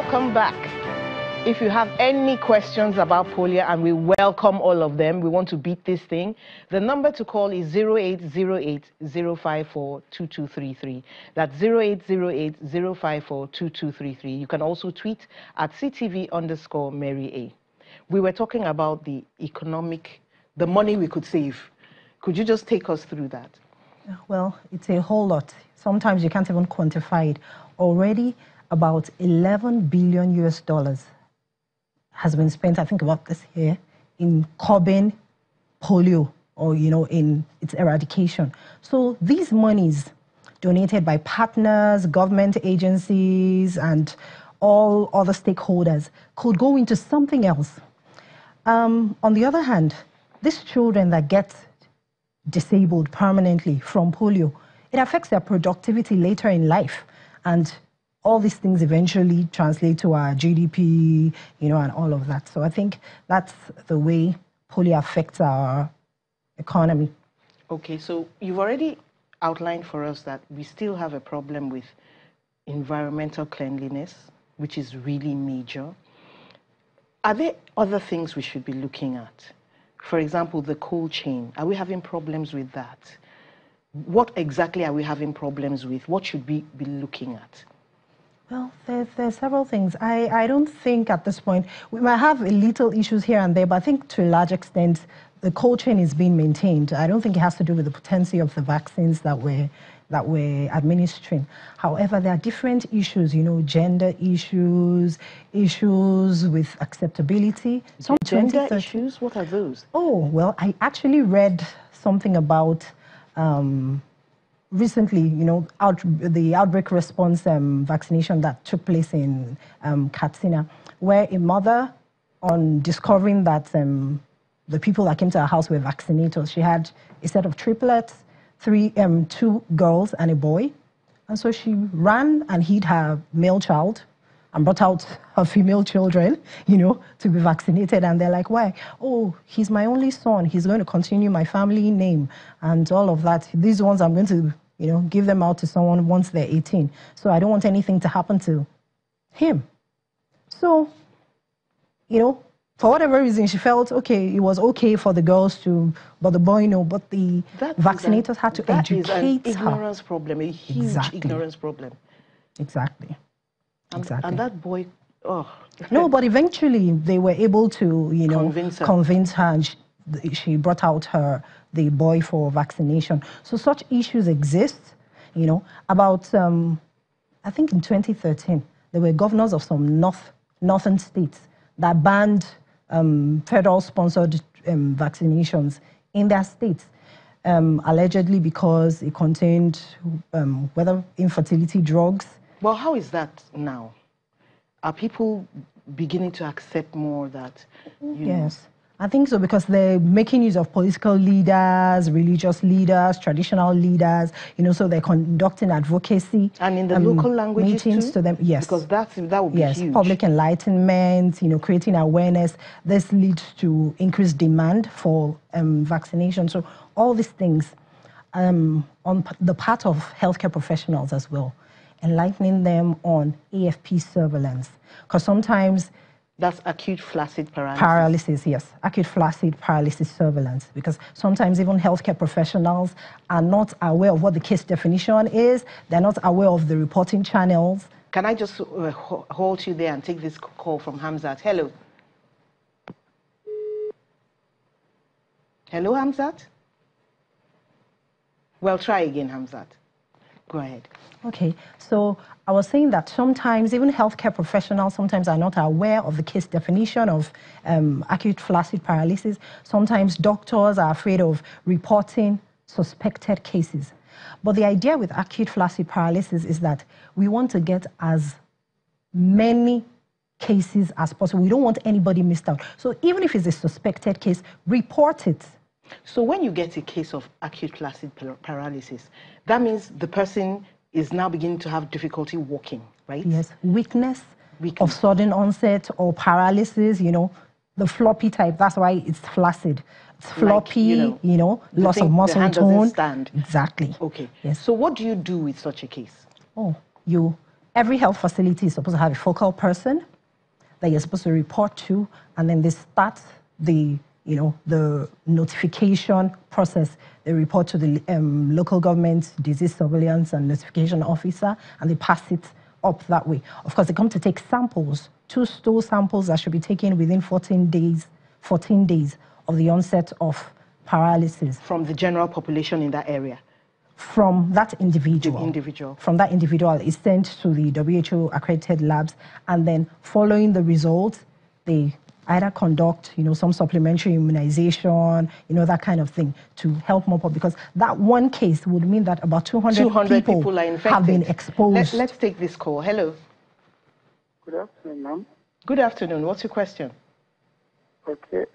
Welcome back. If you have any questions about polio, and we welcome all of them, we want to beat this thing, the number to call is 0808-054-2233. That's 0808-054-2233. You can also tweet at CTV_Mary A. We were talking about the money we could save. Could you just take us through that? Well, it's a whole lot. Sometimes you can't even quantify it. Already, about $11 billion has been spent, I think about this year, in curbing polio, or, in its eradication. So these monies donated by partners, government agencies, and all other stakeholders could go into something else. On the other hand, these children that get disabled permanently from polio, it affects their productivity later in life. And all these things eventually translate to our GDP, and all of that. So I think that's the way polio affects our economy. Okay, so you've already outlined for us that we still have a problem with environmental cleanliness, which is really major. Are there other things we should be looking at? For example, the cold chain. Are we having problems with that? What exactly are we having problems with? What should we be looking at? Well, there's several things. I don't think at this point, we might have a little issues here and there, but I think to a large extent, the cold chain is being maintained. I don't think it has to do with the potency of the vaccines that we're administering. However, there are different issues, gender issues, issues with acceptability. Some gender issues? What are those? Oh, well, I actually read something about recently, the outbreak response vaccination that took place in Katsina, where a mother, on discovering that the people that came to her house were vaccinators, she had a set of triplets, two girls and a boy. And so she ran and hid her male child and brought out her female children, to be vaccinated. And they're like, why? Oh, he's my only son. He's going to continue my family name and all of that. These ones I'm going to, give them out to someone once they're 18. So I don't want anything to happen to him. So, for whatever reason, she felt, okay, it was okay for the girls to, but the boy, no. But the vaccinators had to educate her. That is an ignorance problem, a huge ignorance problem. Exactly. And that boy, oh. No, but eventually they were able to, convince her, and she brought out the boy for vaccination. So such issues exist, about, I think in 2013, there were governors of some northern states that banned federal-sponsored vaccinations in their states, allegedly because it contained whether infertility drugs. Well, how is that now? Are people beginning to accept more that, Yes, I think so, because they're making use of political leaders, religious leaders, traditional leaders, so they're conducting advocacy. And in the local languages meetings too? To them, yes. Because that would be huge. Public enlightenment, creating awareness. This leads to increased demand for vaccination. So all these things on the part of healthcare professionals as well, enlightening them on AFP surveillance. Because sometimes that's acute flaccid paralysis. Paralysis, yes. Acute flaccid paralysis surveillance. Because sometimes even healthcare professionals are not aware of what the case definition is. They're not aware of the reporting channels. Can I just hold you there and take this call from Hamzat? Hello. Hello, Hamzat? Well, try again, Hamzat. Go ahead. Okay, so I was saying that sometimes even healthcare professionals sometimes are not aware of the case definition of acute flaccid paralysis. Sometimes doctors are afraid of reporting suspected cases. But the idea with acute flaccid paralysis is that we want to get as many cases as possible. We don't want anybody missed out. So even if it's a suspected case, report it. So when you get a case of acute flaccid paralysis, that means the person is now beginning to have difficulty walking, right? Yes, weakness of sudden onset or paralysis, the floppy type. That's why it's flaccid. It's floppy, loss of muscle tone. Stand. Exactly. Okay. Yes. So what do you do with such a case? Oh, you every health facility is supposed to have a focal person that you're supposed to report to, and then they start the notification process. They report to the local government disease surveillance and notification officer, and they pass it up that way. Of course, they come to take samples, 2 stool samples that should be taken within 14 days of the onset of paralysis. From the general population in that area? From that individual. From that individual is sent to the WHO accredited labs, and then following the results, they either conduct, some supplementary immunization, that kind of thing to help mop up, because that one case would mean that about 200 people are infected. Have been exposed. Let's take this call. Hello. Good afternoon, ma'am. Good afternoon. What's your question? Okay.